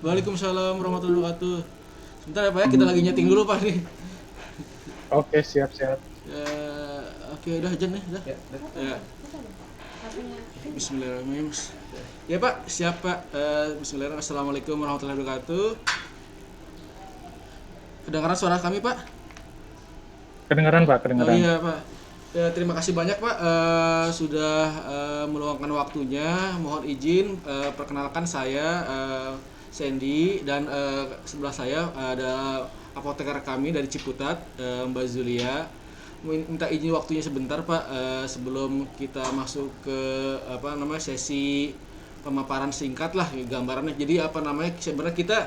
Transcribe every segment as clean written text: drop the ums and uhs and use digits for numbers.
Waalaikumsalam warahmatullahi wabarakatuh. Sebentar ya Pak ya, kita lagi nyeting dulu Pak nih. Oke, siap-siap. Oke, udah aja nih, udah. Ya. Bismillahirrahmanirrahim. Ya Pak, siap Pak. Bismillahirrahmanirrahim. Assalamualaikum warahmatullahi wabarakatuh. Kedengaran suara kami Pak? Kedengaran, Pak, Oh kedengaran. iya Pak. Ya, terima kasih banyak Pak sudah meluangkan waktunya. Mohon izin perkenalkan saya Sandy dan sebelah saya ada apoteker kami dari Ciputat, Mbak Zulia. Minta izin waktunya sebentar Pak sebelum kita masuk ke sesi pemaparan singkat lah gambarannya. Jadi sebenarnya kita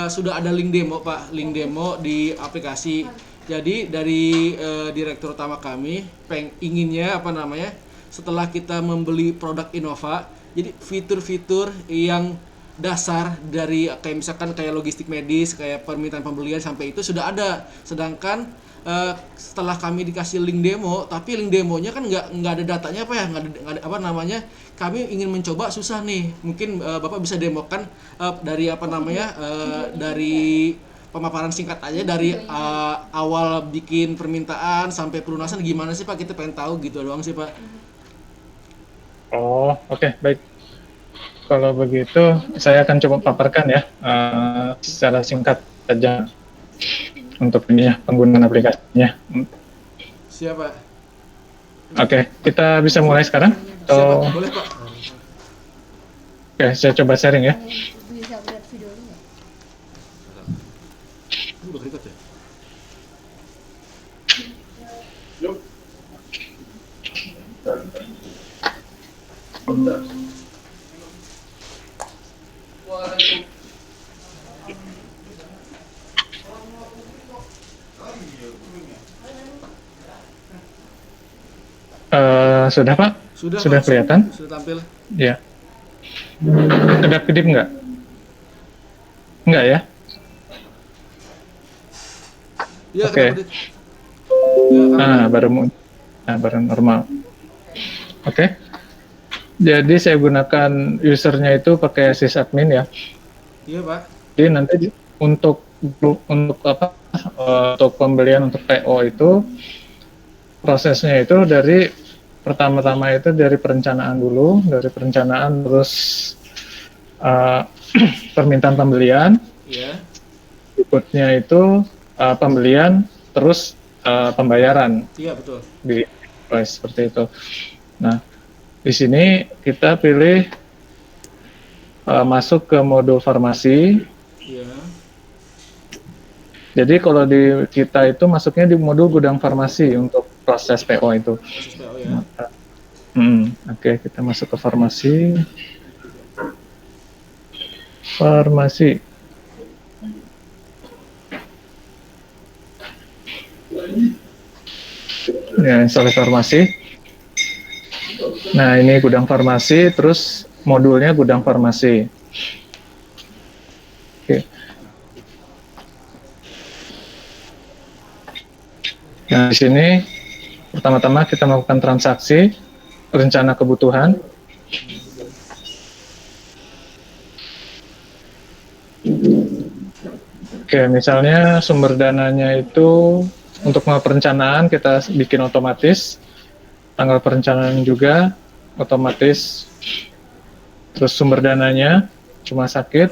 sudah ada link demo Pak, link demo di aplikasi. Jadi dari direktur utama kami inginnya setelah kita membeli produk Innova, jadi fitur-fitur yang dasar dari kayak misalkan kayak logistik medis, kayak permintaan pembelian sampai itu sudah ada. Sedangkan setelah kami dikasih link demo, tapi link demonya kan nggak ada datanya nggak ada kami ingin mencoba susah nih. Mungkin Bapak bisa demokan dari dari pemaparan singkat aja dari awal bikin permintaan sampai pelunasan gimana sih Pak, kita pengen tahu gitu doang sih Pak. Oh, oke, baik. Kalau begitu, saya akan coba paparkan ya, secara singkat saja untuk ini ya, penggunaan aplikasinya. Siap Pak. Oke, kita bisa mulai sekarang? Siap Pak, boleh Pak. Oke, saya coba sharing ya. Bisa lihat videonya nggak? Ini udah record ya? Sudah, Pak? Sudah Sudah Pak, kelihatan? sudah tampil. Ya. Kedap-kedip nggak? Nggak ya? Iya, Oke. kedap-kedip. Ya, Baru normal. Oke. Jadi saya gunakan usernya itu pakai sysadmin ya. Iya Pak. Jadi nanti untuk untuk pembelian untuk PO itu prosesnya itu dari pertama-tama itu dari perencanaan dulu, dari perencanaan terus permintaan pembelian, Iya. berikutnya itu pembelian terus pembayaran Iya betul. di seperti itu. Nah, di sini kita pilih masuk ke modul farmasi. Iya. Jadi kalau di kita itu masuknya di modul gudang farmasi untuk proses PO itu. Proses PO ya. Oke, kita masuk ke farmasi. Farmasi. Ya, install farmasi. Nah, ini gudang farmasi, terus modulnya gudang farmasi. Oke. Nah, di sini pertama-tama kita melakukan transaksi, rencana kebutuhan. Oke, misalnya sumber dananya itu untuk perencanaan kita bikin otomatis, tanggal perencanaan juga otomatis, terus sumber dananya cuma sakit.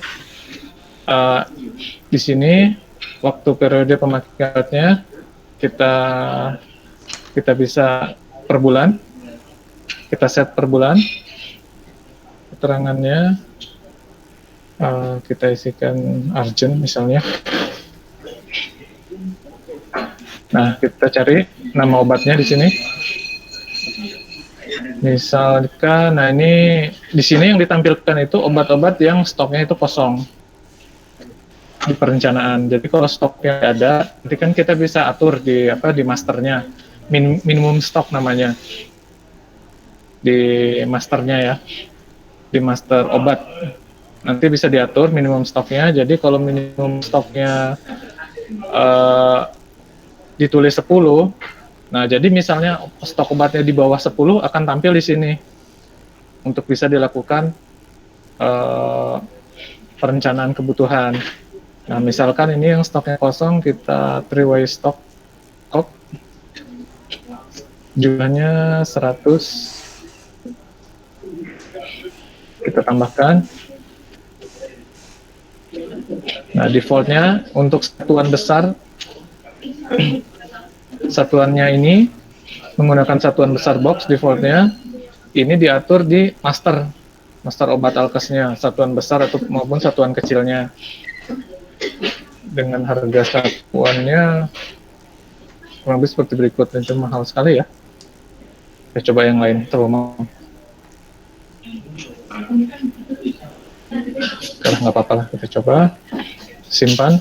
Di sini waktu periode pemakaiannya kita bisa per bulan, kita set per bulan, keterangannya kita isikan urgent misalnya. Nah, kita cari nama obatnya di sini. Misalkan, nah ini di sini yang ditampilkan itu obat-obat yang stoknya itu kosong di perencanaan. Jadi kalau stoknya ada, nanti kan kita bisa atur di masternya, minimum stok namanya di masternya ya, di master obat. Nanti bisa diatur minimum stoknya. Jadi kalau minimum stoknya ditulis 10, nah jadi misalnya stok obatnya di bawah 10 akan tampil di sini untuk bisa dilakukan perencanaan kebutuhan. Nah, misalkan ini yang stoknya kosong, kita three-way stock, jumlahnya 100, kita tambahkan. Nah, defaultnya untuk satuan besar, satuannya ini menggunakan satuan besar box defaultnya, ini diatur di master obat alkesnya, satuan besar atau maupun satuan kecilnya. Dengan harga satuannya kurang lebih seperti berikut, itu mahal sekali ya. Kita coba yang lain, terlalu mahal. Kalau nggak apa-apa lah, kita coba simpan.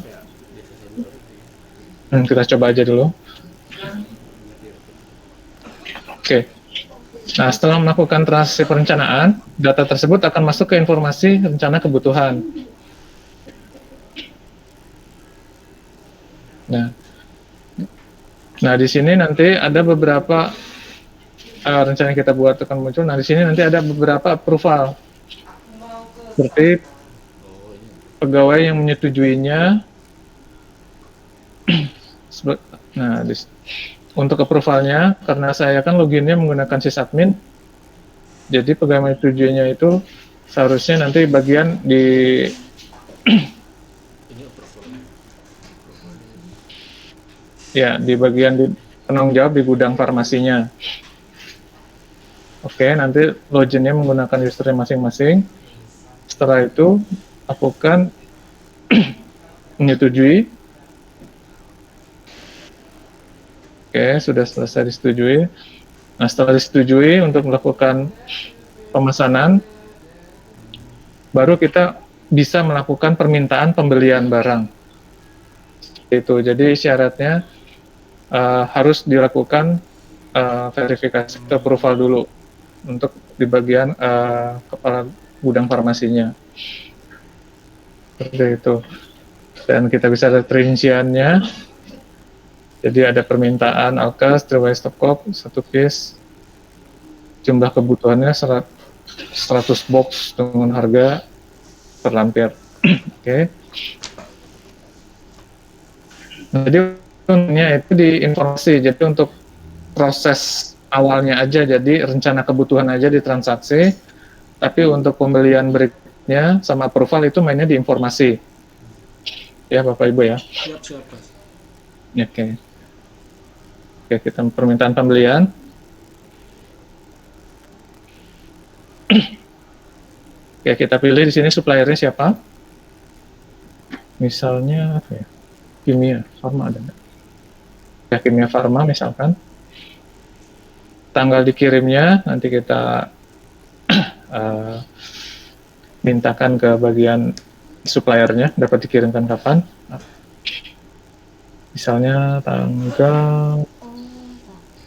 Kita coba aja dulu. Oke. Nah, setelah melakukan transaksi perencanaan, data tersebut akan masuk ke informasi rencana kebutuhan. Nah, di sini nanti ada beberapa rencana yang kita buat akan muncul. Nah, di sini nanti ada beberapa approval, seperti pegawai yang menyetujuinya. Nah, untuk approvalnya, karena saya kan loginnya menggunakan sysadmin, jadi pegawai menyetujuinya itu seharusnya nanti bagian di ya, di bagian di penanggung jawab di gudang farmasinya. Oke, nanti loginnya menggunakan usernya masing-masing. Setelah itu, lakukan menyetujui. Oke, sudah selesai disetujui. Nah, setelah disetujui untuk melakukan pemesanan, baru kita bisa melakukan permintaan pembelian barang. Itu. Jadi syaratnya harus dilakukan verifikasi approval dulu untuk di bagian kepala gudang farmasinya. Seperti itu. Dan kita bisa lihat rinciannya. Jadi ada permintaan alkes, three-way stopcock, 1 piece, jumlah kebutuhannya 100 box dengan harga per lampir. Oke. Jadi itu di informasi, jadi untuk proses awalnya aja, jadi rencana kebutuhan aja di transaksi, tapi untuk pembelian berikutnya sama approval itu mainnya di informasi. Ya Bapak Ibu ya. Siap, Mas. Oke. Oke, kita permintaan pembelian. Oke, kita pilih di sini suppliernya siapa. Misalnya apa ya? Kimia, Farma ada nggak? Ya, Kimia Farma misalkan. Tanggal dikirimnya nanti kita mintakan ke bagian suppliernya dapat dikirimkan kapan. Misalnya tanggal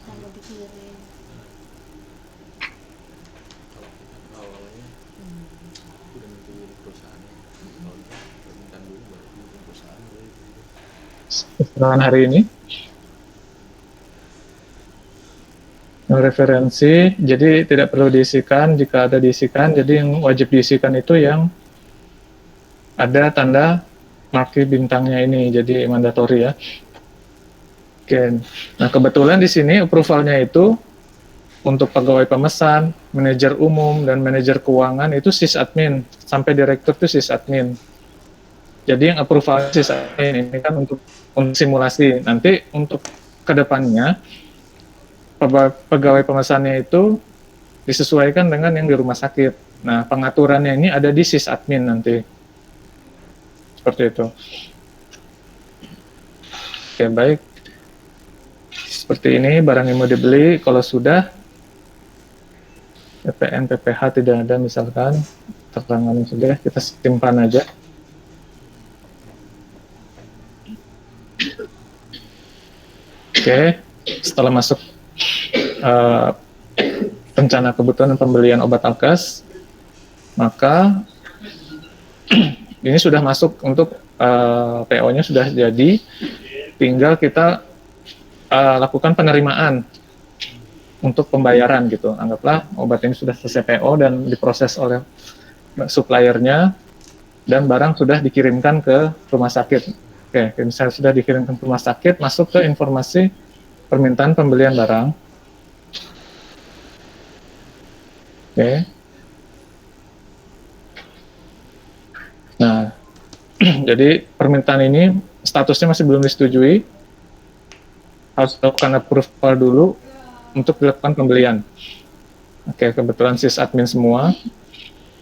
Kalau dikirim. keterangan hari ini. Referensi, jadi tidak perlu diisikan, jika ada diisikan, jadi yang wajib diisikan itu yang ada tanda marki bintangnya ini, jadi mandatori ya. Oke, nah kebetulan di sini approvalnya itu untuk pegawai pemesan, manajer umum, dan manajer keuangan itu sysadmin, sampai direktur itu sysadmin. Jadi yang approval sysadmin ini kan untuk simulasi, nanti untuk kedepannya pegawai pemesannya itu disesuaikan dengan yang di rumah sakit. Nah, pengaturannya ini ada di sysadmin nanti. Seperti itu. Oke, baik. Seperti ini, barang yang mau dibeli, kalau sudah, PPN, PPH tidak ada misalkan, keterangannya sudah, kita simpan aja. Oke, setelah masuk rencana kebutuhan dan pembelian obat alkes, maka ini sudah masuk untuk PO-nya sudah jadi, tinggal kita lakukan penerimaan untuk pembayaran gitu. Anggaplah obat ini sudah selesai PO dan diproses oleh suppliernya, dan barang sudah dikirimkan ke rumah sakit. Oke, misalnya sudah dikirimkan ke rumah sakit, masuk ke informasi permintaan pembelian barang. Oke. Nah, jadi permintaan ini statusnya masih belum disetujui, harus dilakukan approval dulu untuk dilakukan pembelian. Oke, kebetulan sysadmin semua,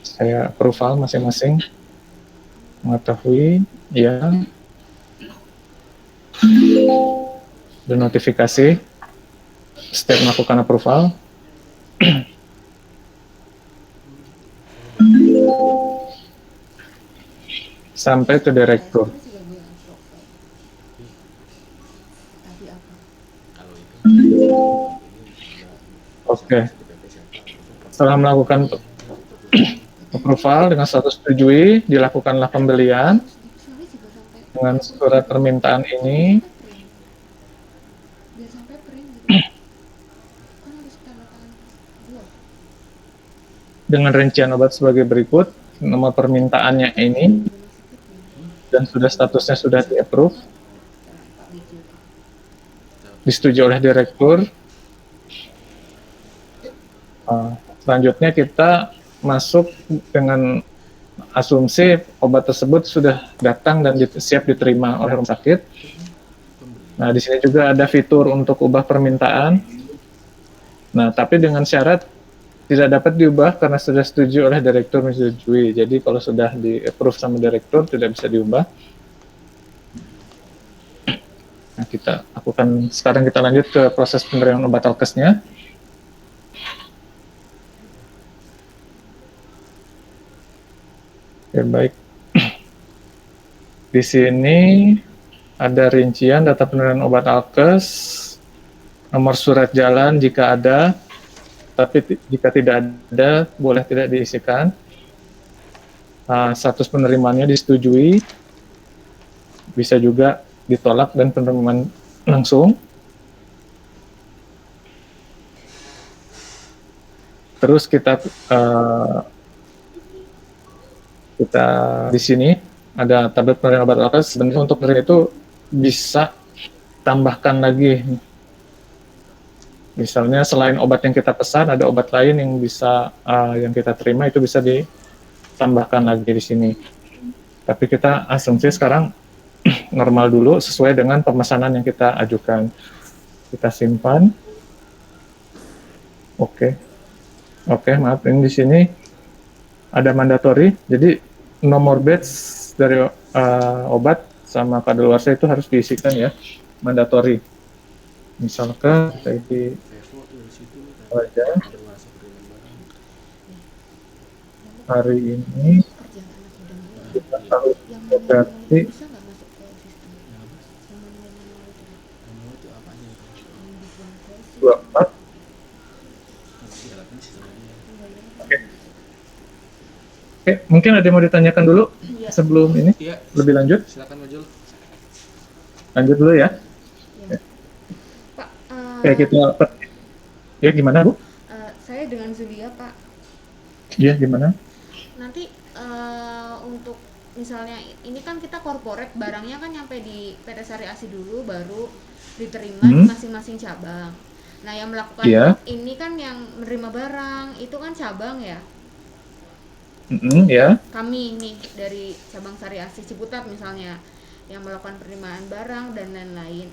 saya approval masing-masing, mengetahui, ya, dan notifikasi, step melakukan approval. Sampai ke direktur. Oke. Setelah melakukan approval dengan status setujui, dilakukanlah pembelian dengan surat permintaan ini. biar sampai print gitu kan harus tanda tangan dua. Dengan rincian obat sebagai berikut, nomor permintaannya ini, dan statusnya sudah di-approve, disetujui oleh direktur. Selanjutnya kita masuk dengan asumsi obat tersebut sudah datang dan siap diterima oleh rumah sakit. Nah, di sini juga ada fitur untuk ubah permintaan. Nah, tapi dengan syarat tidak dapat diubah karena sudah setuju oleh direktur menyetujui. Jadi kalau sudah di-approve sama direktur tidak bisa diubah. Nah, sekarang kita lanjut ke proses penerimaan obat alkesnya. Oke, baik. Di sini ada rincian data penerimaan obat alkes, nomor surat jalan jika ada, tapi jika tidak ada, boleh tidak diisikan. Status penerimanya disetujui, bisa juga ditolak dan penerimaan langsung. Terus kita di sini ada tabel penerimaan obat alkes. Sebenarnya untuk penerimaan itu bisa tambahkan lagi. Misalnya selain obat yang kita pesan, ada obat lain yang bisa yang kita terima, itu bisa ditambahkan lagi di sini. Tapi kita asumsi sekarang normal dulu sesuai dengan pemesanan yang kita ajukan. Kita simpan. Oke, maaf, ini di sini ada mandatory. Jadi nomor batch dari obat sama kadaluarsa itu harus diisikan ya, mandatory. Misalkan di wajah hari ini kita harus berarti 24. Oke, mungkin ada yang mau ditanyakan dulu sebelum ini lebih lanjut. Silakan Pak Jul. Lanjut dulu ya. Pak, Oke, kita ya gimana Bu? Saya dengan Zulia Pak. Iya, gimana? Nanti untuk misalnya ini kan kita corporate, barangnya kan nyampe di PT Sari Asi dulu baru diterima di masing-masing cabang. Nah, yang melakukan ini kan yang menerima barang itu kan cabang ya. Ya. Kami nih dari cabang Sari Asi Ciputat misalnya yang melakukan penerimaan barang dan lain-lain.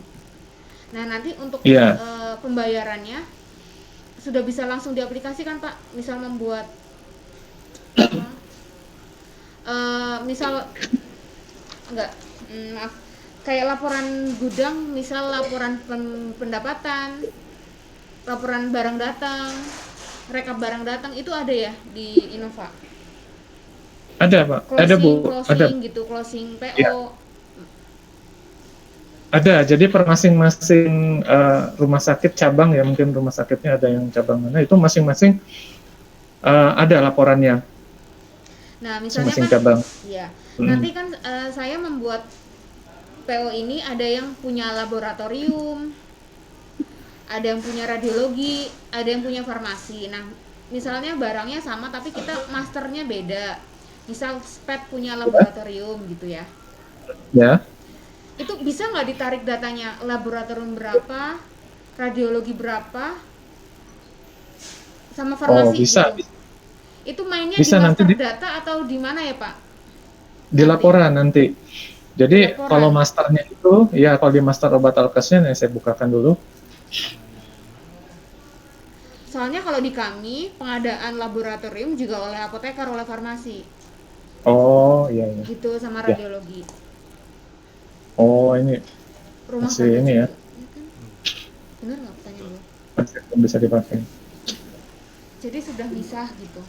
Nah, nanti untuk pembayarannya sudah bisa langsung diaplikasikan Pak. Misal membuat misal kayak laporan gudang, misal laporan pendapatan, laporan barang datang, rekap barang datang, itu ada ya di Innova? Ada Pak, closing, ada Bu, ada gitu, closing PO. Ya. Ada, jadi per masing-masing rumah sakit cabang ya, mungkin rumah sakitnya ada yang cabang mana, itu masing-masing ada laporannya. Nah, misalnya masing-masing kan, cabang. Ya, nanti kan saya membuat PO ini ada yang punya laboratorium, ada yang punya radiologi, ada yang punya farmasi. Nah, misalnya barangnya sama tapi kita masternya beda. misal SPED punya laboratorium gitu ya, Ya. itu bisa nggak ditarik datanya laboratorium berapa, radiologi berapa, sama Oh, farmasi bisa. gitu? Itu mainnya di Bisa nanti master data atau di mana ya Pak? di Nanti laporan nanti. di Jadi kalau laporan. masternya itu, ya kalau di master obat alkesnya, nih saya bukakan dulu. Soalnya kalau di kami pengadaan laboratorium juga oleh apoteker, oleh farmasi, Oh, iya, iya. gitu sama Ya. radiologi. Oh, ini Rumah masih sakit ini ya, juga, ya kan? Bener nggak pertanyaan gue? masih belum bisa dipakai. Jadi sudah bisa gitu.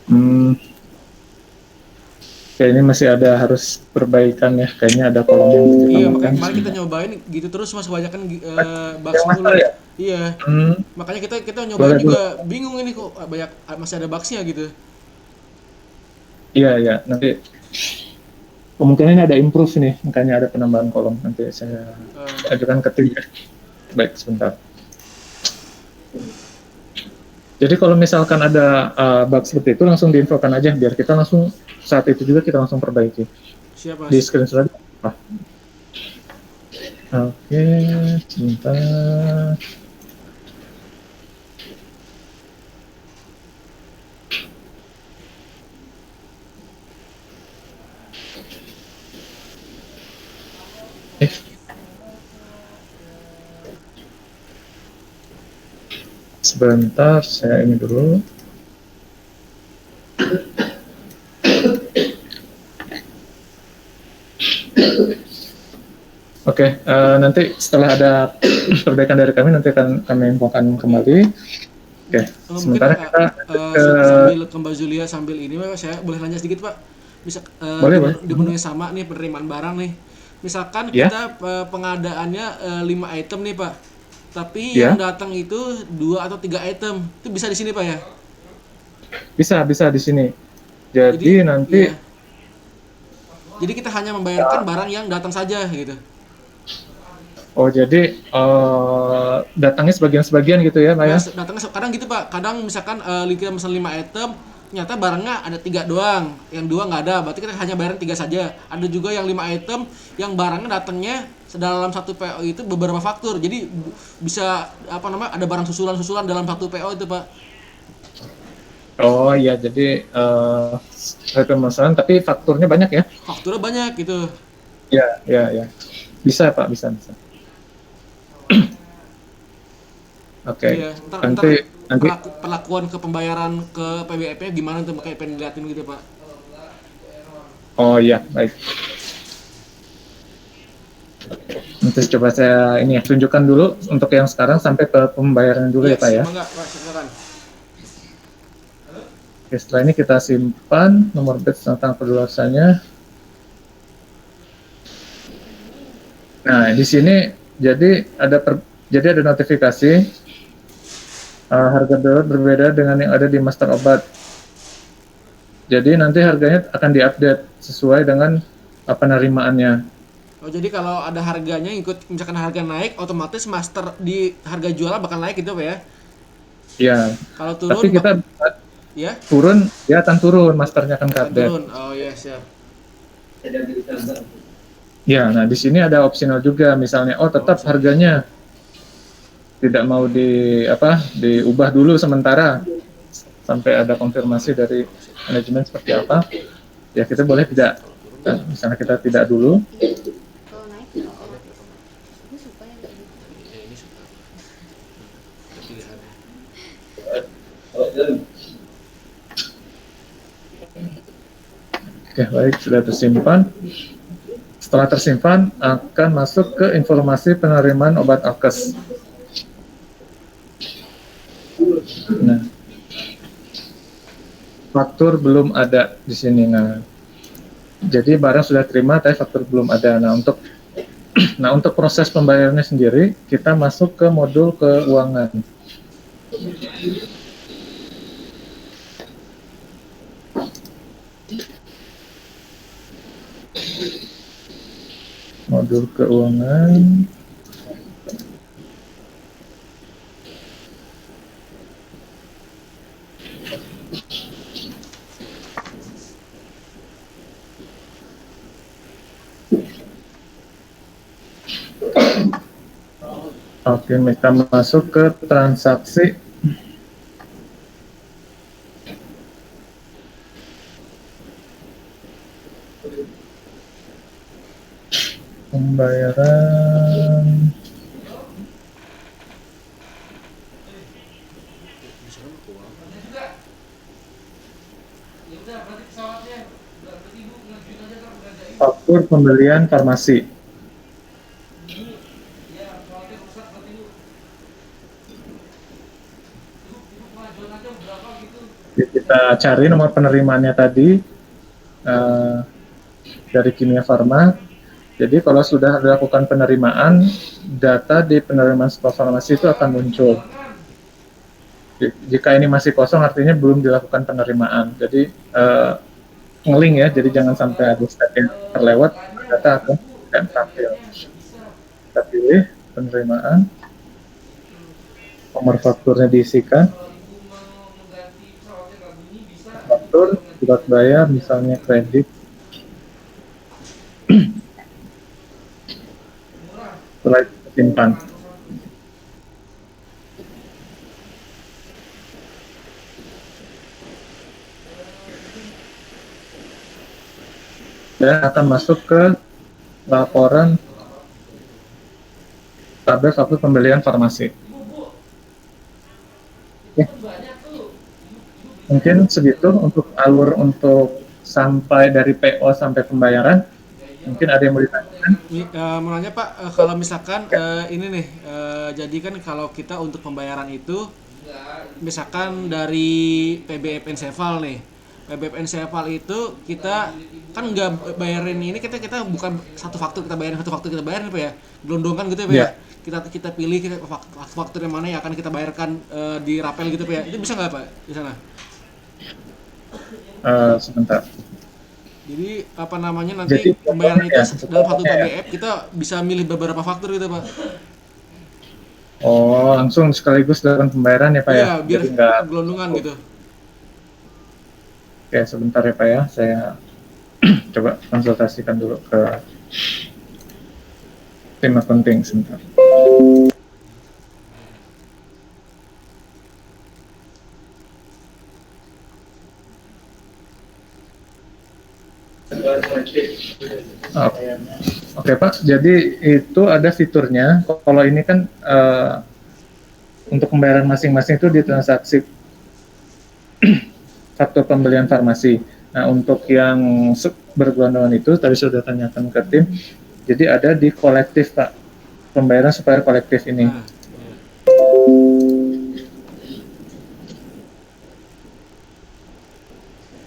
Hmm, kayaknya masih ada harus perbaikan ya. Kayaknya ada kolom yang Iya, ditambahkan. makanya kemarin kita nyobain gitu terus Mas, kebanyakan Yang bugs master mulu. ya? Iya. Hmm, Makanya kita nyobain boleh, boleh. juga bingung ini kok banyak masih ada bugsnya gitu. Iya, iya. Nanti kemungkinan ada improve nih, makanya ada penambahan kolom. Nanti saya Eh, ajukan ke tim ya. Baik, sebentar. Jadi kalau misalkan ada bug seperti itu langsung diinfokan aja biar kita langsung saat itu juga kita langsung perbaiki. siap Di Mas. screenshot aja. Ah, oke, sebentar. Eh, sebentar, saya ini dulu. Oke, nanti setelah ada perbaikan dari kami, nanti akan kami infokan kembali. Oke, Mungkin sementara kita ke... sambil ke Mbak Julia sambil ini Pak, saya boleh nanya sedikit Pak. Bisa Boleh, boleh. di menu yang sama nih penerimaan barang nih. Misalkan Ya, kita pengadaannya 5 item nih Pak. Tapi ya, yang datang itu 2 atau 3 item. Itu bisa di sini Pak ya? bisa di sini. Jadi Jadi nanti iya. Jadi kita hanya membayarkan barang yang datang saja gitu. oh, jadi datangnya sebagian-sebagian gitu ya, Pak ya? Datangnya kadang gitu Pak. Kadang misalkan kita pesan 5 item, ternyata barangnya ada 3 doang, yang 2 nggak ada. Berarti kita hanya bayarin 3 saja. Ada juga yang 5 item yang barangnya datangnya dalam satu PO itu beberapa faktur. Jadi bisa apa namanya? Ada barang susulan-susulan dalam satu PO itu, Pak. Oh iya, jadi ada permasalahan, tapi fakturnya banyak ya? Fakturnya banyak gitu. Ya. Bisa Pak, bisa. Oke, Iya, ntar nanti perlakuan ke pembayaran ke PBF-nya gimana tuh kayak pengen liatin gitu, Pak. oh iya, baik. Nanti coba saya ini ya, tunjukkan dulu untuk yang sekarang sampai ke pembayaran dulu ya Pak ya. Enggak, Pak, silakan. Oke, setelah ini kita simpan nomor batch tentang kedaluarsanya. Nah, di sini jadi ada notifikasi harga dolar berbeda dengan yang ada di master obat. Jadi nanti harganya akan diupdate sesuai dengan penerimaannya. Oh, jadi kalau ada harganya ikut misalkan harga naik, otomatis master di harga jualan bakal naik gitu, Pak ya? Ya, Kalau turun, tapi kita ya? turun, dia akan turun, masternya akan Akan update. turun. Oh iya, siap. Ya, nah di sini ada opsional juga, misalnya, tetap harganya tidak mau diubah dulu sementara sampai ada konfirmasi dari manajemen seperti apa. Ya kita boleh tidak, misalnya kita tidak dulu. Kalau naik kita otomatis. Ini suka yang kayak gitu. Ya, ini suka pilihannya. Oke, baik, sudah tersimpan. Setelah tersimpan, akan masuk ke informasi penerimaan obat alkes. Nah, faktur belum ada di sini. Nah, jadi barang sudah terima, tapi faktur belum ada. Nah, untuk proses pembayarannya sendiri, kita masuk ke modul keuangan. Modul keuangan. Oke, kita masuk ke transaksi. Pembayaran. Faktur pembelian farmasi. Jadi kita cari nomor penerimaannya tadi dari Kimia Farma. Jadi kalau sudah dilakukan penerimaan, data di penerimaan stok farmasi itu akan muncul. Jika ini masih kosong, artinya belum dilakukan penerimaan. Jadi ngeling ya, jadi jangan sampai ada step yang terlewat, data akan tampil. Kita pilih penerimaan, nomor fakturnya diisikan, faktur, surat bayar, misalnya kredit, setelah itu simpan. Dan akan masuk ke laporan tabel faktur pembelian farmasi. Oke. Mungkin segitu untuk alur untuk sampai dari PO sampai pembayaran. Mungkin ada yang mau ditanyakan? Mau nanya Pak, kalau misalkan ini nih, jadi kan kalau kita untuk pembayaran itu, misalkan dari PBF Ensefal nih, PBF Ensefal itu kita kan nggak bayarin ini, kita bukan satu faktur kita bayarin, Pak ya, gelondongan gitu ya Pak ya. Kita pilih faktur yang mana yang akan kita bayarkan di rapel gitu Pak ya. Itu bisa nggak Pak di sana? Sebentar. Jadi apa namanya nanti pembayaran itu dalam satu PBF kita bisa milih beberapa faktur gitu Pak. Oh, langsung sekaligus dalam pembayaran ya Pak ya? Iya, biar nggak gelondongan gitu. Oke, sebentar ya Pak ya, saya coba konsultasikan dulu ke tim accounting sebentar. Oke Pak, jadi itu ada fiturnya. Kalau ini kan untuk pembayaran masing-masing itu di transaksi faktur pembelian farmasi. Nah, untuk yang bergelondongan itu tadi sudah tanyakan ke tim. Jadi ada di kolektif Pak, pembayaran supplier kolektif ini.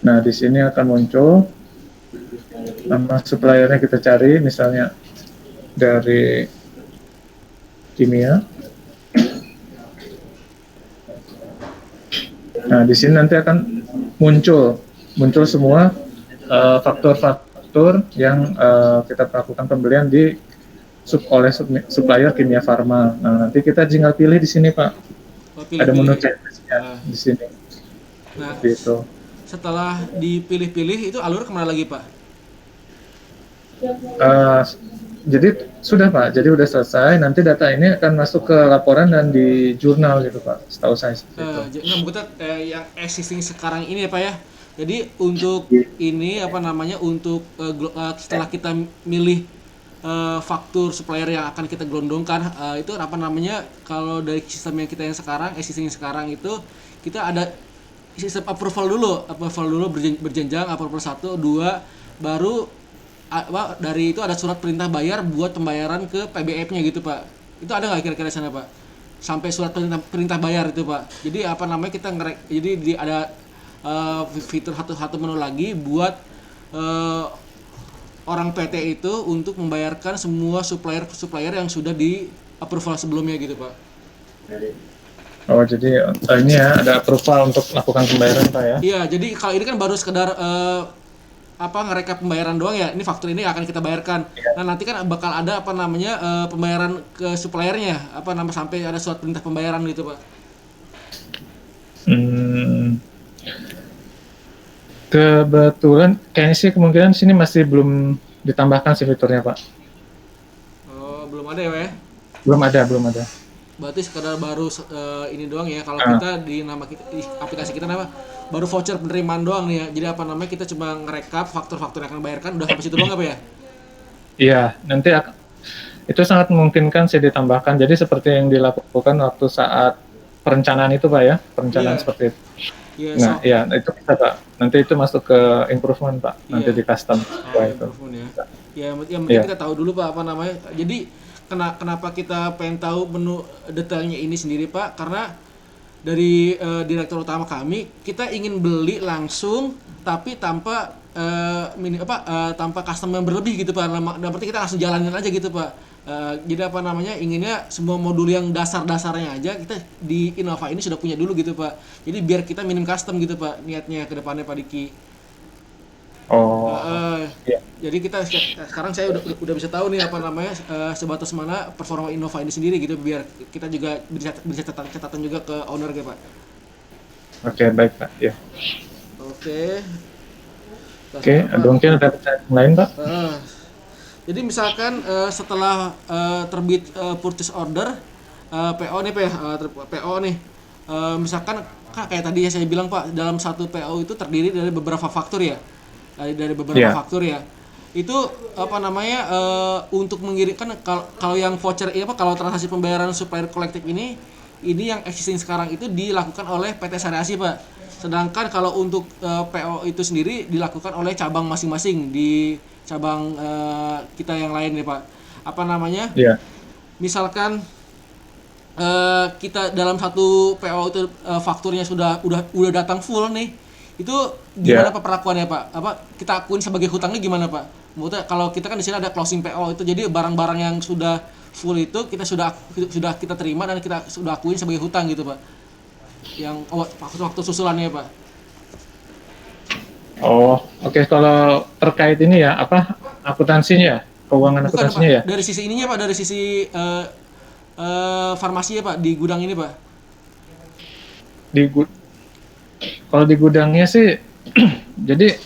Nah, di sini akan muncul nama suppliernya, kita cari misalnya dari Kimia. Nah, di sini nanti akan muncul semua faktur-faktur yang kita lakukan pembelian oleh supplier Kimia Farma. Nah, nanti kita tinggal pilih di sini Pak. Ada menu checklistnya di sini. Nah, itu. Setelah dipilih-pilih itu alur kemana lagi Pak? Jadi sudah Pak, jadi udah selesai. Nanti data ini akan masuk ke laporan dan di jurnal gitu Pak. Setahu saya seperti itu. Nah, bukan yang existing sekarang ini ya Pak ya. Jadi untuk ini apa namanya, untuk setelah kita milih faktur supplier yang akan kita gelondongkan, itu apa namanya, kalau dari sistem yang kita yang sekarang, existing sekarang itu kita ada sistem approval dulu berjenjang, approval 1, 2, baru dari itu ada surat perintah bayar buat pembayaran ke PBF-nya gitu Pak. Itu ada nggak kira-kira sana Pak? Sampai surat perintah bayar itu Pak. Jadi apa namanya, kita jadi ada fitur satu menu lagi buat orang PT itu untuk membayarkan semua supplier yang sudah di approval sebelumnya gitu Pak. Oh, jadi ini ya ada approval untuk melakukan pembayaran Pak ya? Iya, jadi kalau ini kan baru sekedar ngerekap pembayaran doang ya. Ini faktur ini akan kita bayarkan. Nah, nanti kan bakal ada apa namanya pembayaran ke suppliernya, sampai ada surat perintah pembayaran gitu Pak. Kebetulan kayaknya sih kemungkinan sini masih belum ditambahkan sih fiturnya Pak. Oh, belum ada ya Pak ya? Belum ada. Berarti sekedar baru ini doang ya. Kalau Ah. kita di nama kita di aplikasi kita nama baru voucher penerimaan doang nih ya. Jadi apa namanya kita cuma ngerekap faktur-faktur yang akan bayarkan udah sampai situ doang apa ya? Iya, nanti itu sangat memungkinkan sih ditambahkan. Jadi seperti yang dilakukan waktu saat perencanaan itu Pak ya, perencanaan Iya. seperti itu. Iya, Nah, ya itu bisa Pak. Nanti itu masuk ke improvement Pak. Nanti Iya. di custom. Wah, itu. Improvement ya. Ya, yang penting Iya. kita tahu dulu Pak apa namanya. Jadi kenapa kita pengen tahu menu detailnya ini sendiri Pak? Karena dari direktur utama kami, kita ingin beli langsung tapi tanpa tanpa custom yang berlebih gitu Pak. Berarti kita langsung jalanin aja gitu Pak. Jadi apa namanya inginnya semua modul yang dasar-dasarnya aja kita di Innova ini sudah punya dulu gitu Pak. Jadi biar kita minim custom gitu Pak niatnya ke depannya Pak Diki. Oh, iya. Jadi kita sekarang saya udah bisa tahu nih apa namanya sebatas mana performa Innova ini sendiri gitu biar kita juga bisa catatan juga ke owner ya Pak. Oke, baik Pak. Ya. Oke. Oke, ada mungkin ada pertanyaan lain Pak? Jadi misalkan setelah terbit purchase order PO nih Pak ya, PO nih misalkan kayak tadi ya saya bilang Pak dalam satu PO itu terdiri dari beberapa faktur ya. Dari beberapa Iya. faktur ya. Itu apa namanya untuk mengirimkan kalau yang voucher ini apa kalau transaksi pembayaran supplier kolektif ini yang existing sekarang itu dilakukan oleh PT Saryasi Pak. Sedangkan kalau untuk PO itu sendiri dilakukan oleh cabang masing-masing di cabang kita yang lain ya Pak. Apa namanya? Iya. Misalkan kita dalam satu PO itu fakturnya udah datang full nih. Itu gimana Pak perlakuannya Pak? Apa kita akuin sebagai hutangnya gimana Pak? Maksudnya kalau kita kan di sini ada closing PO itu jadi barang-barang yang sudah full itu kita sudah kita terima dan kita sudah akuin sebagai hutang gitu Pak. Yang waktu susulannya Pak. Oh, oke. Kalau terkait ini ya, apa akuntansinya, keuangan Bukan akuntansinya Pak, ya? dari sisi ininya Pak, dari sisi farmasi ya Pak di gudang ini Pak. Kalau di gudangnya sih, jadi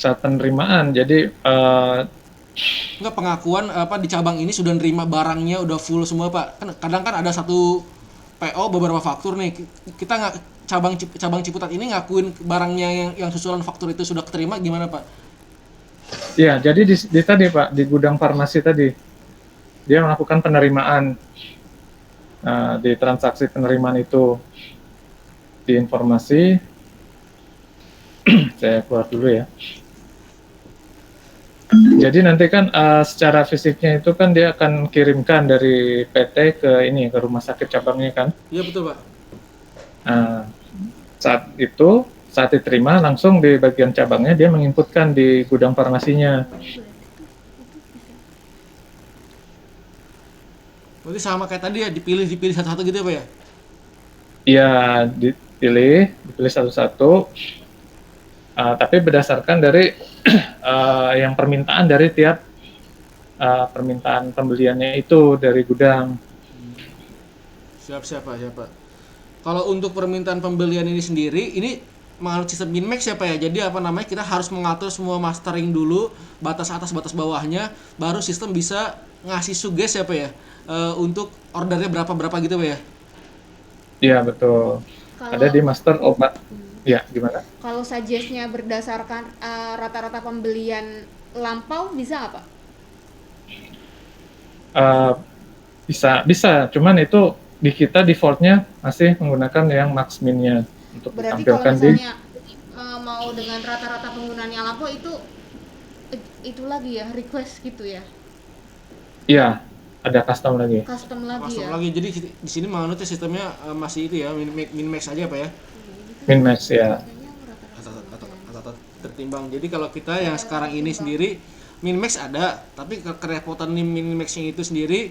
saat penerimaan, jadi Enggak pengakuan apa di cabang ini sudah nerima barangnya udah full semua Pak. Kan kadang kan ada satu PO beberapa faktur nih. Kita nggak cabang Ciputat ini ngakuin barangnya yang susulan faktur itu sudah keterima gimana Pak? ya, jadi di tadi Pak, di gudang farmasi tadi, dia melakukan penerimaan. Nah, di transaksi penerimaan itu, di informasi, saya keluar dulu ya. Jadi nanti kan secara fisiknya itu kan dia akan kirimkan dari PT ke rumah sakit cabangnya kan. Iya betul Pak. Nah, saat diterima langsung di bagian cabangnya dia menginputkan di gudang farmasinya. Berarti sama kayak tadi ya dipilih satu-satu gitu ya Pak ya? Iya, dipilih satu-satu, tapi berdasarkan dari yang permintaan dari tiap permintaan pembeliannya itu dari gudang. Siap Pak. Kalau untuk permintaan pembelian ini sendiri, ini menganut sistem min-max ya Pak ya? Jadi apa namanya kita harus mengatur semua mastering dulu, batas atas, batas bawahnya, baru sistem bisa ngasih suges ya Pak ya? Untuk ordernya berapa gitu Pak ya? Iya betul. Ada di master obat. Ya gimana? Kalau suggest-nya berdasarkan rata-rata pembelian lampau bisa nggak Pak? Bisa. Cuman itu di kita defaultnya masih menggunakan yang max min-nya untuk Berarti kalau ditampilkan misalnya mau dengan rata-rata penggunaan yang lampau itu lagi ya request gitu ya? Iya, ada custom lagi. Custom lagi Custom ya? lagi. Jadi di sini menganutnya sistemnya masih itu ya min-max aja Pak ya? Min max ya. Atau tertimbang. Jadi kalau kita yang sekarang ini sendiri min-max ada, tapi kerepotan min-maxnya itu sendiri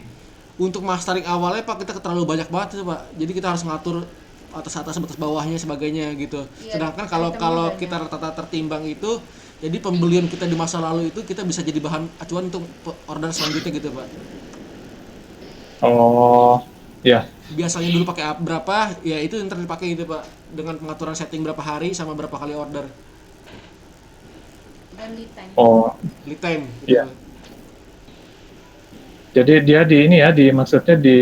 untuk mastering awalnya Pak kita terlalu banyak banget itu Pak. Jadi kita harus ngatur atas batas bawahnya sebagainya gitu. Iya, Sedangkan kalau kita rata-rata tertimbang itu jadi pembelian kita di masa lalu itu kita bisa jadi bahan acuan untuk order selanjutnya gitu Pak. Oh, ya. Biasanya dulu pakai berapa, ya itu yang dipakai gitu Pak. Dengan pengaturan setting berapa hari sama berapa kali order. Dan lead time. Oh, Lead time gitu. Iya. Jadi dia di ini ya, maksudnya di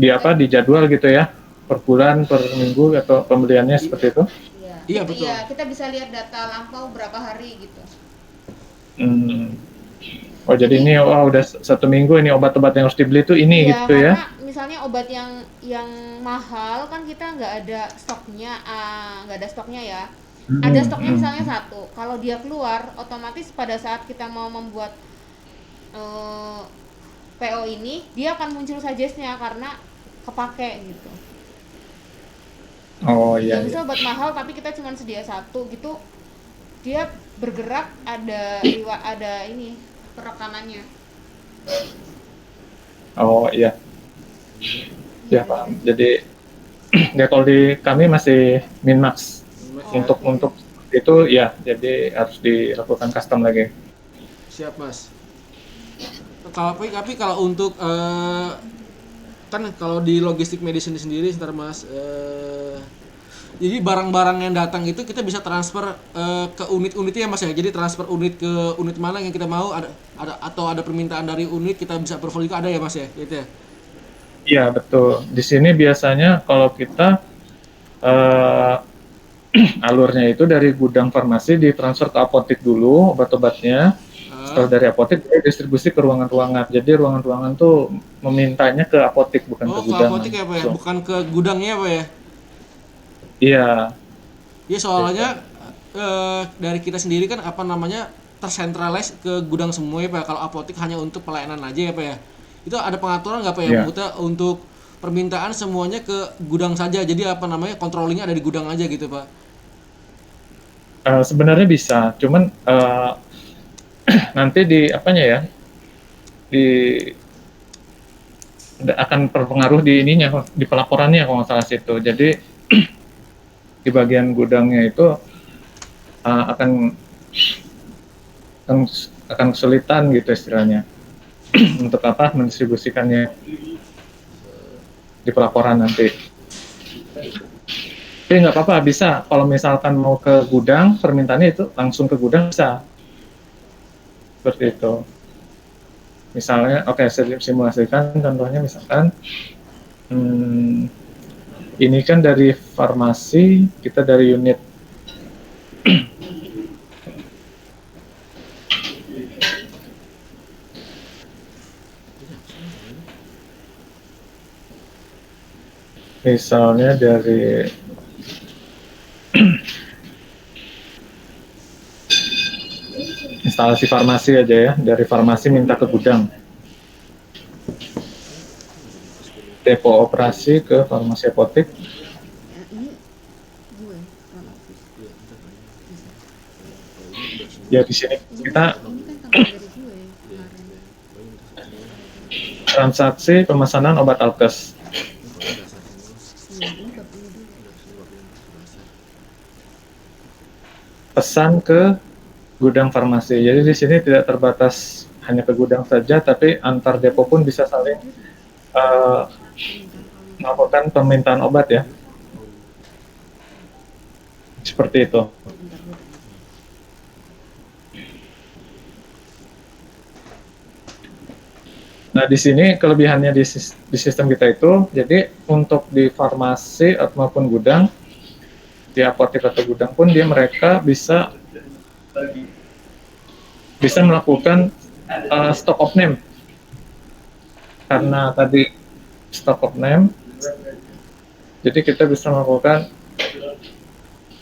apa, di jadwal gitu ya, per bulan, per minggu atau pembeliannya I- seperti itu. Iya, iya kita, betul. iya, kita bisa lihat data lampau berapa hari gitu. Hmm. Oh jadi Jadi ini udah 1 minggu ini obat-obat yang harus dibeli tuh ini iya, gitu ya. karena misalnya obat yang mahal kan kita nggak ada stoknya, nggak ada stoknya ya. Ada Hmm, stoknya misalnya hmm. satu. Kalau dia keluar, otomatis pada saat kita mau membuat eh, PO ini, dia akan muncul suggest-nya karena kepake gitu. Oh iya Ya iya. bisa obat mahal tapi kita cuma sedia satu gitu, dia bergerak ada ini perekamannya. Oh iya. Ya Gitu. paham. Jadi ya kalau di kami masih min max Ya, Oke. untuk itu ya, jadi harus dilakukan custom lagi. siap Mas. Tapi kalau untuk kan kalau di logistik medicine sendiri sebentar Mas, jadi barang-barang yang datang itu kita bisa transfer ke unit-unitnya Mas ya. Jadi transfer unit ke unit mana yang kita mau, ada atau ada permintaan dari unit kita bisa approval juga ada ya Mas ya, gitu ya. Iya betul. Di sini biasanya kalau kita eh, alurnya itu dari gudang farmasi ditransfer ke apotek dulu obat-obatnya. Setelah Ah. dari apotek dia distribusi ke ruangan-ruangan. Jadi ruangan-ruangan tuh memintanya ke apotek bukan ke Oh, ke gudang apotek ya Pak ya, langsung. bukan ke gudangnya Pak ya. Iya. Ya soalnya dari kita sendiri kan apa namanya tersentralize ke gudang semua ya Pak. Kalau apotek hanya untuk pelayanan aja ya Pak ya. Itu ada pengaturan nggak Pak ya? Iya. Maksudnya untuk permintaan semuanya ke gudang saja. Jadi apa namanya controllingnya ada di gudang aja gitu Pak. Sebenarnya bisa, cuman nanti di apanya ya, di akan berpengaruh di ininya, di pelaporannya kalau nggak salah situ. Jadi di bagian gudangnya itu akan akan akan kesulitan gitu istilahnya untuk apa mendistribusikannya di pelaporan nanti. Tapi nggak apa-apa, bisa kalau misalkan mau ke gudang permintaannya itu langsung ke gudang bisa seperti itu. Misalnya, oke, simulasikan contohnya misalkan hmm, ini kan dari farmasi, kita dari unit misalnya dari instalasi farmasi aja ya, dari farmasi minta ke gudang, depo operasi ke farmasi apotek. Ini gue front office. Ya di sini kita Ini kan tambahan dari gue kemarin. transaksi pemesanan obat alkes, Iya, ini bab ini dulu. pesan ke gudang farmasi. Jadi di sini tidak terbatas hanya ke gudang saja, tapi antar depo pun bisa saling uh, melakukan permintaan obat ya. Seperti itu. Nah, di sini kelebihannya di sistem kita itu, jadi untuk di farmasi maupun gudang, di apotek atau gudang pun mereka bisa melakukan stock of name. Karena tadi stock of name, jadi kita bisa melakukan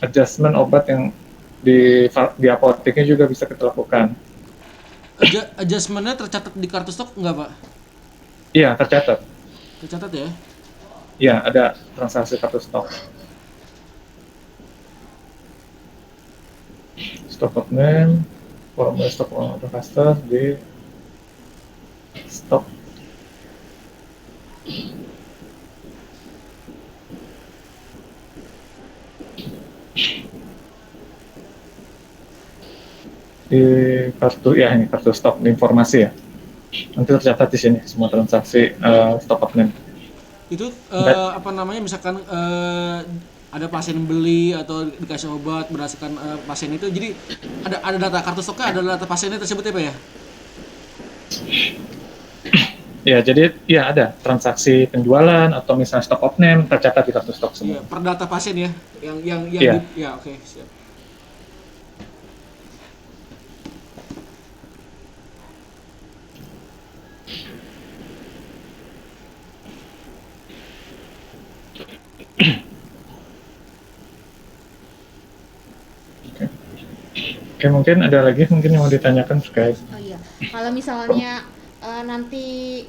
adjustment obat yang di apoteknya juga bisa kita lakukan. Adjustmentnya tercatat di kartu stok nggak Pak? Iya, tercatat. Tercatat ya. Iya, ada transaksi kartu stok. Stock of name, formulir stok order customer di stok. Di kartu ya, ini kartu stok informasi ya. Nanti tercatat di sini semua transaksi stock of name. Itu Baik. apa namanya misalkan ada pasien beli atau dikasih obat berdasarkan pasien itu, jadi ada data kartu stoknya, ada data pasiennya tersebut ya Pak ya. Ya, jadi ya ada transaksi penjualan atau misalnya stock of name tercatat di kartu stok Iya, semua. per data pasien ya. Yang di Iya. ya oke, siap. Oke, mungkin ada lagi mungkin yang mau ditanyakan terkait. Oh iya, kalau misalnya nanti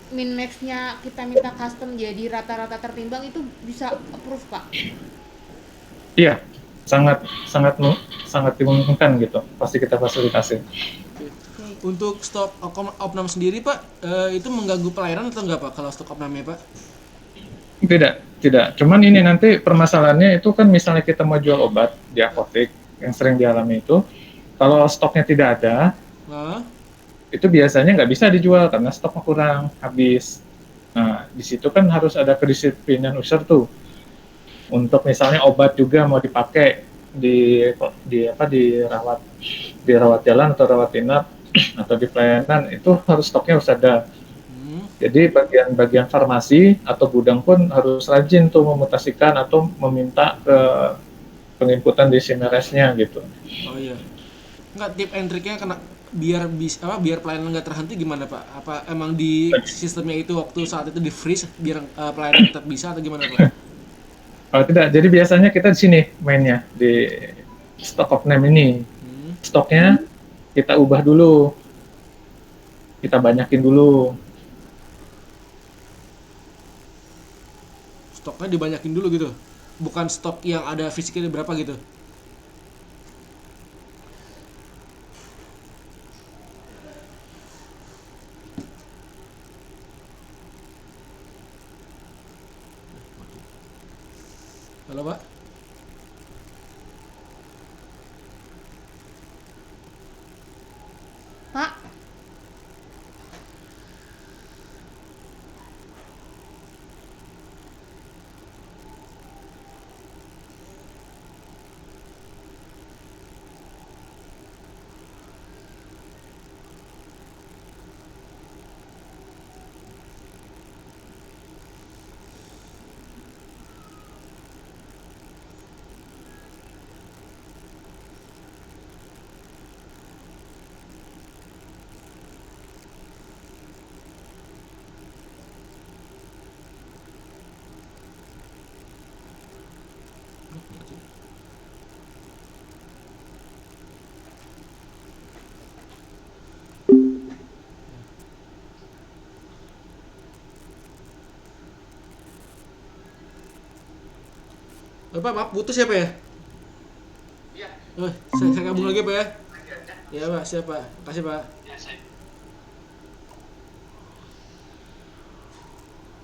min max-nya kita minta custom jadi rata-rata tertimbang, itu bisa approve Pak? Iya, sangat sangat sangat dimungkinkan gitu. Pasti kita fasilitasi. Oke. Oke. Untuk stok opnam sendiri Pak, itu mengganggu pelayanan atau enggak Pak kalau stok opnamnya Pak? Tidak, tidak. Cuman ini nanti permasalahannya itu kan misalnya kita mau jual obat di apotek yang sering dialami itu, kalau stoknya tidak ada, Nah, itu biasanya nggak bisa dijual karena stoknya kurang, habis. Nah, di situ kan harus ada kedisiplinan user tuh. Untuk misalnya obat juga mau dipakai di rawat jalan atau rawat inap atau di pelayanan itu harus stoknya harus ada. hmm, Jadi bagian-bagian farmasi atau gudang pun harus rajin tuh memutasikan atau meminta ke penginputan di SIMRS-nya gitu. oh iya. Enggak, tip and triknya kena biar pelayanan nggak terhenti gimana Pak? Apa emang di sistemnya itu waktu saat itu di freeze biar pelayanan tetap bisa atau gimana Pak? Kalau tidak, jadi biasanya kita di sini mainnya di stock of name ini. Hmm, Stoknya kita ubah dulu, kita banyakin dulu. stoknya dibanyakin dulu gitu. Bukan stok yang ada fisiknya berapa gitu. Halo Pak? Pak, Pak, maaf putus ya Pak ya? Iya. Saya gabung lagi Pak ya? Iya Pak, siap Pak. Kasih Pak.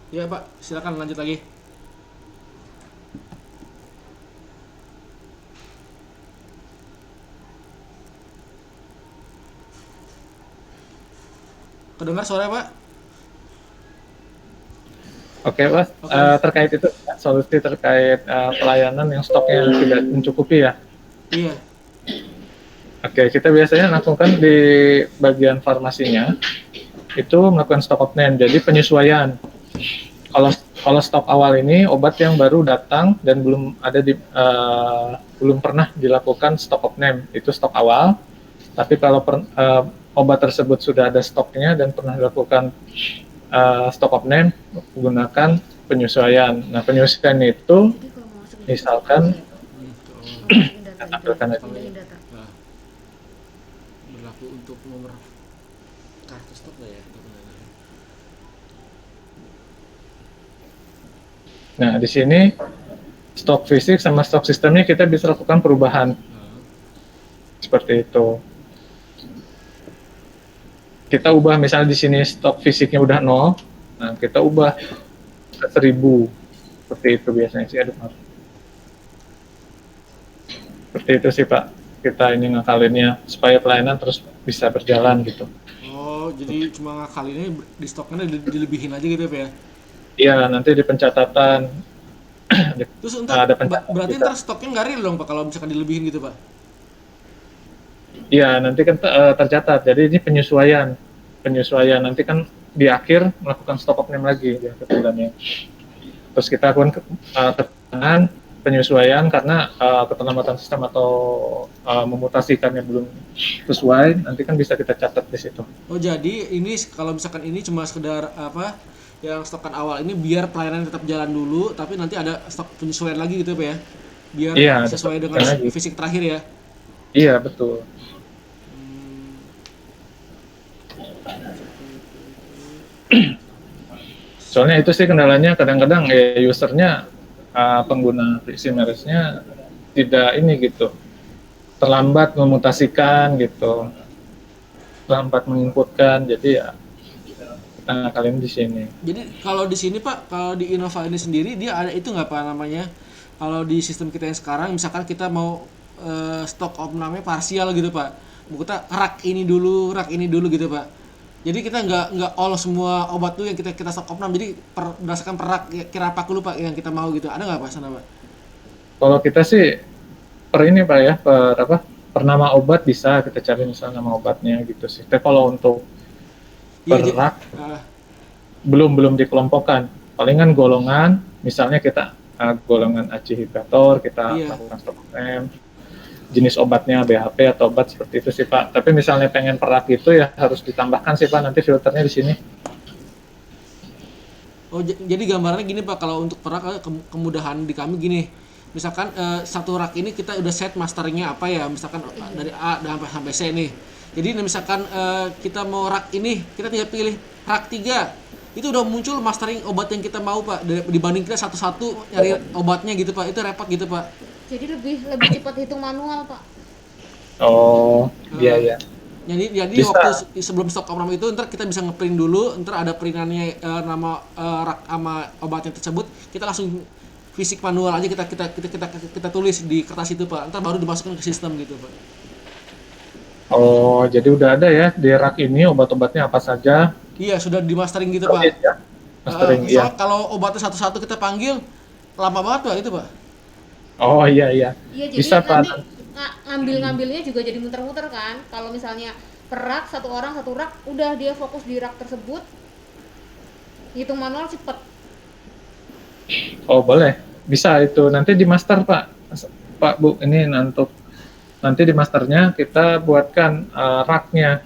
Iya Pak, silakan lanjut lagi. Kedengar suara Pak? Oke, Mas. Oke. Terkait itu solusi terkait pelayanan yang stoknya tidak mencukupi ya. Iya. Oke, kita biasanya lakukan di bagian farmasinya itu melakukan stock of name, jadi penyesuaian. Kalau kalau stok awal ini obat yang baru datang dan belum pernah dilakukan stock of name, itu stok awal. Tapi kalau obat tersebut sudah ada stoknya dan pernah dilakukan stock of name, menggunakan penyesuaian. Nah, penyesuaian itu jadi kalau mau masuk misalkan masukin data, tampilkan aja. pindahin data. Nah, berlaku untuk nomor kartu stok nggak ya? Nah, di sini stok fisik sama stok sistemnya kita bisa lakukan perubahan Nah, seperti itu. Kita ubah misalnya di sini stok fisiknya udah 0, nah kita ubah ke 1000. Seperti itu biasanya sih, aduh maaf. Seperti itu sih Pak, kita ini ngakalinnya supaya pelayanan terus bisa berjalan gitu. oh, jadi cuma kali ini di stoknya dilebihin aja gitu ya Pak ya? Iya, nanti di pencatatan Terus untuk ada pencatatan berarti kita. ntar stoknya nggak real dong Pak kalau misalkan dilebihin gitu Pak? Iya, nanti kan tercatat. Jadi ini penyesuaian. Penyesuaian nanti kan di akhir melakukan stop of name lagi di akhir bulannya. Terus kita lakukan keterangan penyesuaian karena keterlambatan sistem atau memutasikannya belum sesuai, nanti kan bisa kita catat di situ. Oh jadi ini kalau misalkan ini cuma sekedar apa yang stokan awal ini biar pelayanan tetap jalan dulu, tapi nanti ada stok penyesuaian lagi gitu Pak ya, biar Iya, sesuai ada dengan lagi. fisik terakhir ya. Iya, betul. Soalnya itu sih kendalanya, kadang-kadang usernya, pengguna VCMRS-nya tidak ini gitu, terlambat memutasikan gitu, terlambat menginputkan, jadi ya kita ngakalin di sini. Jadi kalau di sini Pak, kalau di Innova ini sendiri dia ada itu nggak Pak namanya? Kalau di sistem kita yang sekarang, misalkan kita mau stok namanya parsial gitu Pak, kita rak ini dulu gitu Pak. Jadi kita nggak all semua obat tuh yang kita stok opnam, jadi berdasarkan per rak kira apa dulu Pak yang kita mau gitu. Ada nggak Pak sana Pak? Kalau kita sih per ini Pak ya, per nama obat bisa kita cari misalnya nama obatnya gitu sih. Tapi kalau untuk per rak belum dikelompokkan. Palingan golongan, misalnya kita golongan acihidrator, kita lakukan stop M, jenis obatnya BHP atau obat seperti itu sih Pak. Tapi misalnya pengen perak itu ya harus ditambahkan sih Pak, nanti filternya di sini. Oh jadi gambarannya gini Pak, kalau untuk perak kemudahan di kami gini. Misalkan satu rak ini kita udah set masteringnya apa ya, misalkan dari A sampai C nih. Jadi misalkan kita mau rak ini, kita tinggal pilih rak 3. Itu udah muncul mastering obat yang kita mau Pak, dibanding kita satu-satu nyari obatnya gitu Pak. Itu repot gitu Pak. Jadi lebih cepat hitung manual Pak. Oh, iya. Jadi waktu sebelum stok opnam itu ntar kita bisa ngeprint dulu, ntar ada printannya nama rak sama obatnya tersebut, kita langsung fisik manual aja kita tulis di kertas itu Pak. Ntar baru dimasukkan ke sistem gitu Pak. Oh, jadi udah ada ya di rak ini obat-obatnya apa saja? Iya, sudah di mastering gitu Pak. Ya? Mastering, iya. Kalau obatnya satu-satu kita panggil lama banget Pak itu Pak. Oh iya. Iya, jadi bisa nanti Pak. ngambilnya juga jadi muter-muter kan. Kalau misalnya per rak, satu orang satu rak, udah dia fokus di rak tersebut, hitung manual cepet. Oh boleh, bisa itu nanti di master Pak Bu, ini nanti di masternya kita buatkan raknya,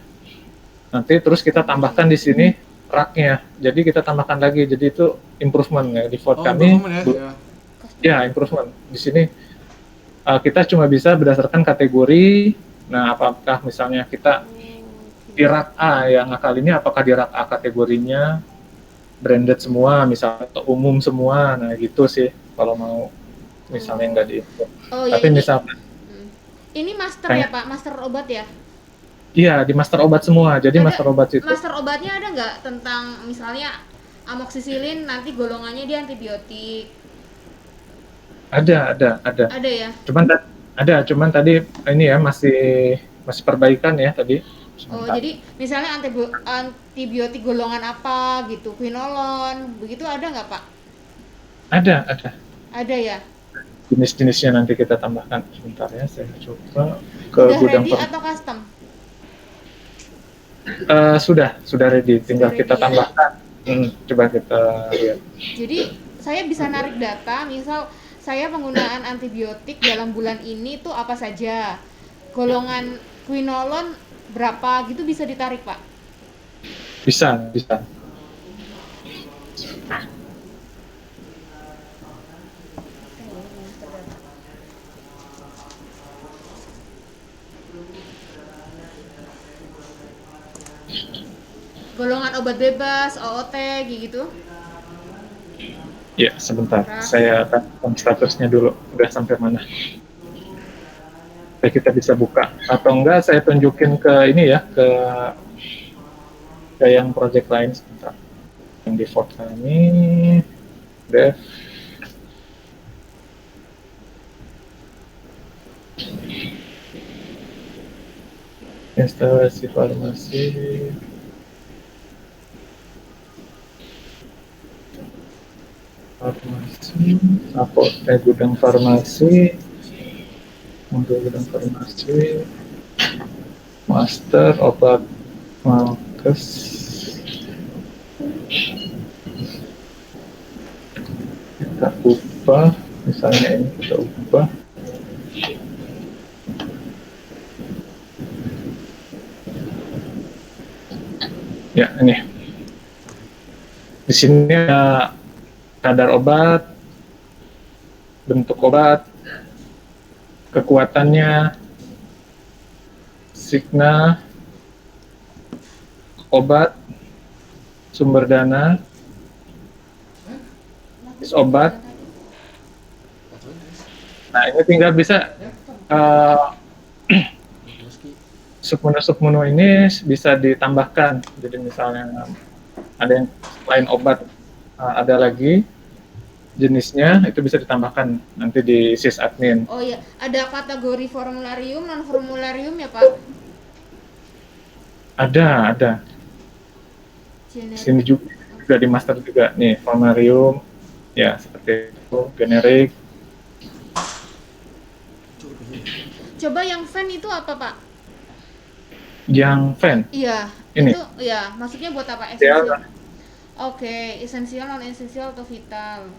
nanti terus kita tambahkan di sini raknya, jadi kita tambahkan lagi, jadi itu improvement ya di Ford kami ya improvement di sini. Kita cuma bisa berdasarkan kategori. Nah, apakah misalnya kita di rak A yang ngakal ini, apakah di rak A kategorinya branded semua, misalnya atau umum semua, nah gitu sih kalau mau misalnya nggak diinput. Tapi ya, misalnya ini master ya Pak, master obat ya? Iya, di master obat semua, jadi master obat itu. Master obatnya ada nggak tentang misalnya amoksisilin nanti golongannya dia antibiotik? Ada ya. Cuman tadi ini ya masih perbaikan ya tadi. Sebentar. Oh, jadi misalnya antibiotik golongan apa gitu, quinolon, begitu ada nggak Pak? Ada ya. Jenis-jenisnya nanti kita tambahkan. Sebentar ya, saya coba ke udah gudang ready atau custom? Sudah ready, tinggal kita tambahkan. Coba kita lihat. Jadi saya bisa narik data, misal saya penggunaan antibiotik dalam bulan ini tuh apa saja, golongan quinolon berapa gitu, bisa ditarik Pak? Bisa. Golongan obat bebas, OOT gitu. Ya, sebentar. Saya akan statusnya dulu. Udah sampai mana? Supaya kita bisa buka. Atau enggak, saya tunjukin ke ini ya, ke yang project lain sebentar. Yang di Ford kami, dev. Instalasi farmasi. Gudang farmasi, untuk gudang farmasi, master obat Malkes, kita ubah, misalnya ini kita ubah. Ya, ini. Di sini ada kadar obat, bentuk obat, kekuatannya, signa, obat, sumber dana, obat. Nah, ini tinggal bisa submenu-submenu ini bisa ditambahkan. Jadi misalnya ada yang lain obat, ada lagi jenisnya, itu bisa ditambahkan nanti di sysadmin. Oh iya, ada kategori formularium, non formularium ya Pak? Ada. Di sini juga di master juga nih formularium, ya seperti itu, generik. Coba yang fan itu apa Pak? Yang fan? Iya, ini. Itu ya, maksudnya buat apa? Ya. Oke, esensial, non esensial atau vital.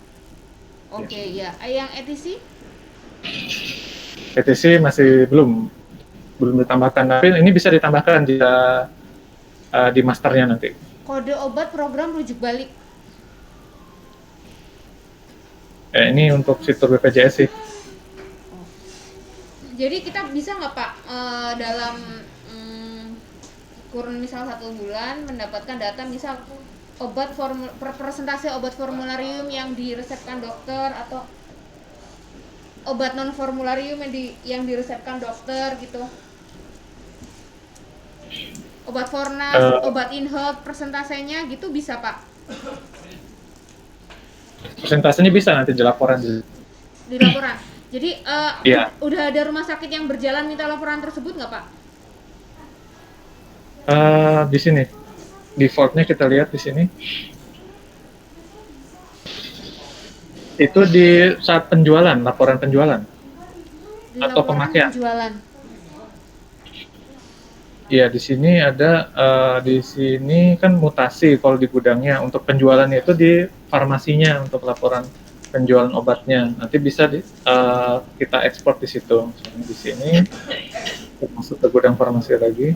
Oke, ya. Yang ETC? ETC masih belum ditambahkan, tapi ini bisa ditambahkan di masternya nanti. Kode obat program rujuk balik. Ini untuk fitur BPJS sih. Jadi kita bisa nggak Pak dalam kurun misal 1 bulan mendapatkan data misal obat presentasi obat formularium yang diresepkan dokter atau obat non formularium yang diresepkan dokter gitu, obat Fornas, obat InHealth presentasenya gitu bisa Pak? Presentasenya bisa nanti di laporan. Di laporan. Jadi yeah. Udah ada rumah sakit yang berjalan minta laporan tersebut nggak Pak? Di sini defaultnya kita lihat di sini. Itu di saat penjualan, laporan penjualan Di atau pemakaian. Penjualan. Iya, di sini ada di sini kan mutasi kalau di gudangnya. Untuk penjualannya itu di farmasinya untuk laporan penjualan obatnya. Nanti bisa kita ekspor di situ. Misalnya di sini masuk ke gudang farmasi lagi.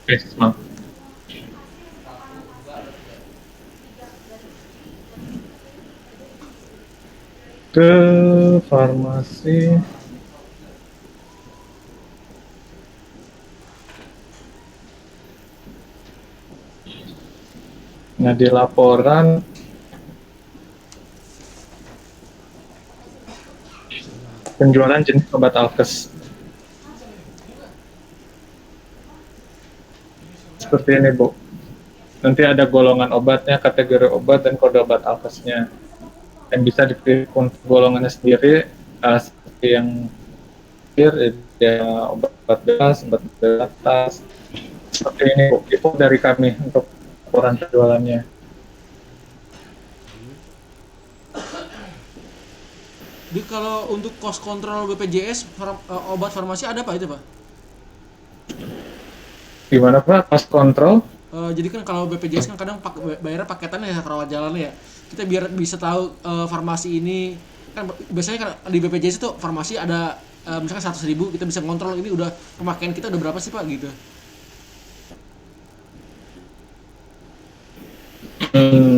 Oke, maaf. Ke farmasi. Nah, di laporan penjualan jenis obat alkes. Seperti ini, Bu. Nanti ada golongan obatnya, kategori obat, dan kode obat alkesnya. Dan bisa dipilih untuk golongannya sendiri, seperti yang ya, obat bebas, obat atas. Seperti ini, Bu. Itu dari kami untuk laporan penjualannya. Jadi kalau untuk cost control BPJS obat farmasi ada Pak itu Pak? Gimana Pak, cost control? Jadi kan kalau BPJS kan kadang bayarnya paketan ya rawat jalannya ya. Kita biar bisa tahu farmasi ini kan biasanya kan di BPJS itu farmasi ada misalkan 100.000, kita bisa ngontrol ini udah pemakaian kita udah berapa sih Pak gitu.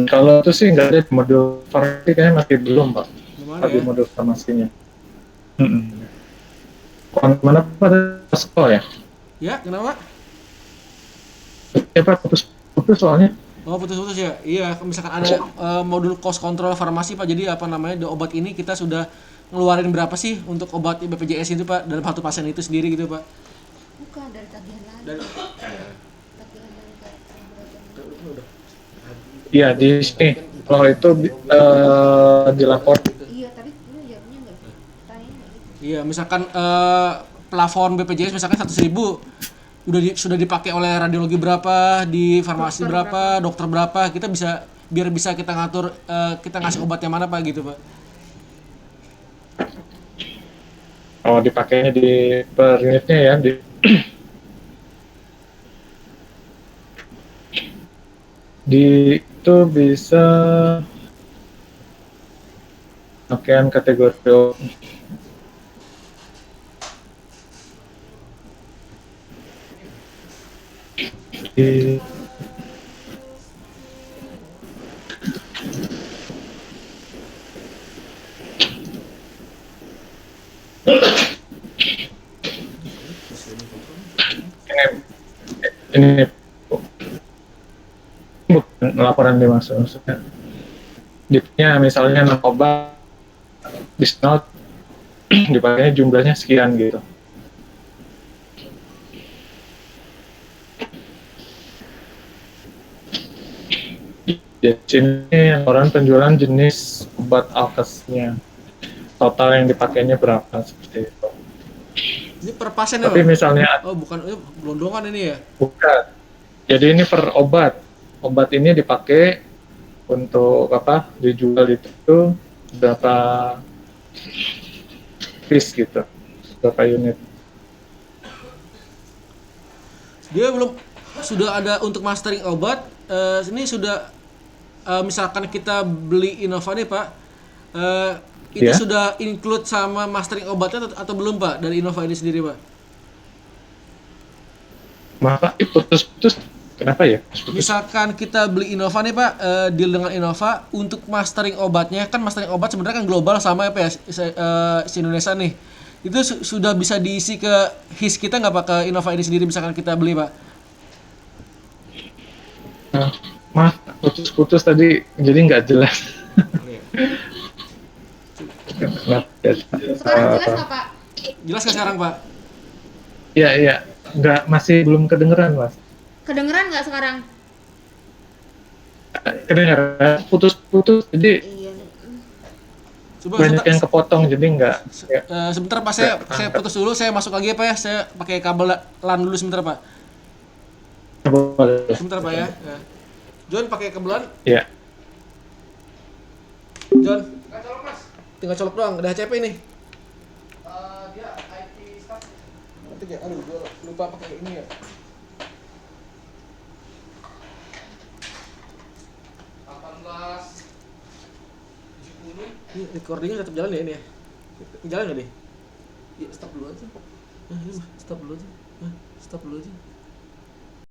Kalau itu sih nggak ada di modul farmasi, kayaknya masih belum Pak. Di modul farmasinya. Mana pada sekolah ya? Ya, kenapa? Ya Pak, putus soalnya. Oh, putus-putus ya? Iya, misalkan ada modul cost control farmasi Pak, jadi apa namanya, di obat ini kita sudah ngeluarin berapa sih untuk obat BPJS itu Pak, dalam satu pasien itu sendiri gitu Pak? Bukan, dari tagihan lain. Iya, di sini. Kalau itu dilapor. Iya, tadi lu jawabnya nggak? Tanya nggak? Iya, misalkan plafon BPJS misalkan 100.000 sudah dipakai oleh radiologi berapa, di farmasi berapa, dokter berapa, kita bisa biar bisa kita ngatur kita ngasih obat yang mana Pak gitu Pak. Oh, dipakainya di per unitnya ya, di Di itu bisa pakaian kategori di ini bukan laporan dimaksud maksudnya. Ditnya misalnya narkoba discount dipakainya jumlahnya sekian gitu. Di sini orang penjualan jenis obat alkesnya, total yang dipakainya berapa seperti itu. Ini per pasien ya, Tapi Pak? misalnya Oh, bukan, ini gelondongan ini ya. bukan, jadi ini per obat. Obat ini dipakai untuk apa? Dijual itu berapa piece gitu, berapa unit. Dia belum sudah ada untuk mastering obat. Ini sudah misalkan kita beli Innova nih, Pak. Itu Ya. sudah include sama mastering obatnya atau belum, Pak, dari Innova ini sendiri, Pak? Maka putus-putus, kenapa ya? Putus-putus. Misalkan kita beli Innova nih, Pak, deal dengan Innova untuk mastering obatnya, kan mastering obat sebenarnya kan global sama apa ya, Indonesia nih. Itu sudah bisa diisi ke HIS kita nggak, Pak, ke Innova ini sendiri misalkan kita beli, Pak? Nah, Mas, putus-putus tadi, jadi nggak jelas. Nggak jelas. Sekarang jelas nggak Pak? Jelas nggak sekarang, Pak? Iya, iya. Nggak, masih belum kedengeran, Mas. Kedengeran nggak sekarang? Kedengeran, putus-putus, jadi Iya. Coba banyak yang kepotong, jadi nggak. Ya. sebentar, Pak, saya putus dulu, saya masuk lagi ya, Pak ya. Saya pakai kabel LAN dulu sebentar, Pak. Boleh. Sebentar, Pak ya. Ya. John pakai kabel LAN. Iya. John. Nggak colok, Mas. Tinggal colok doang, ada HCP nih. Dia IT staff. Nanti ya, aduh, gua lupa pakai ini ya. Ini recordingnya tetap jalan ya ini ya? Jalan nggak nih? Ya, stop dulu aja. Stop dulu aja. Stop dulu aja.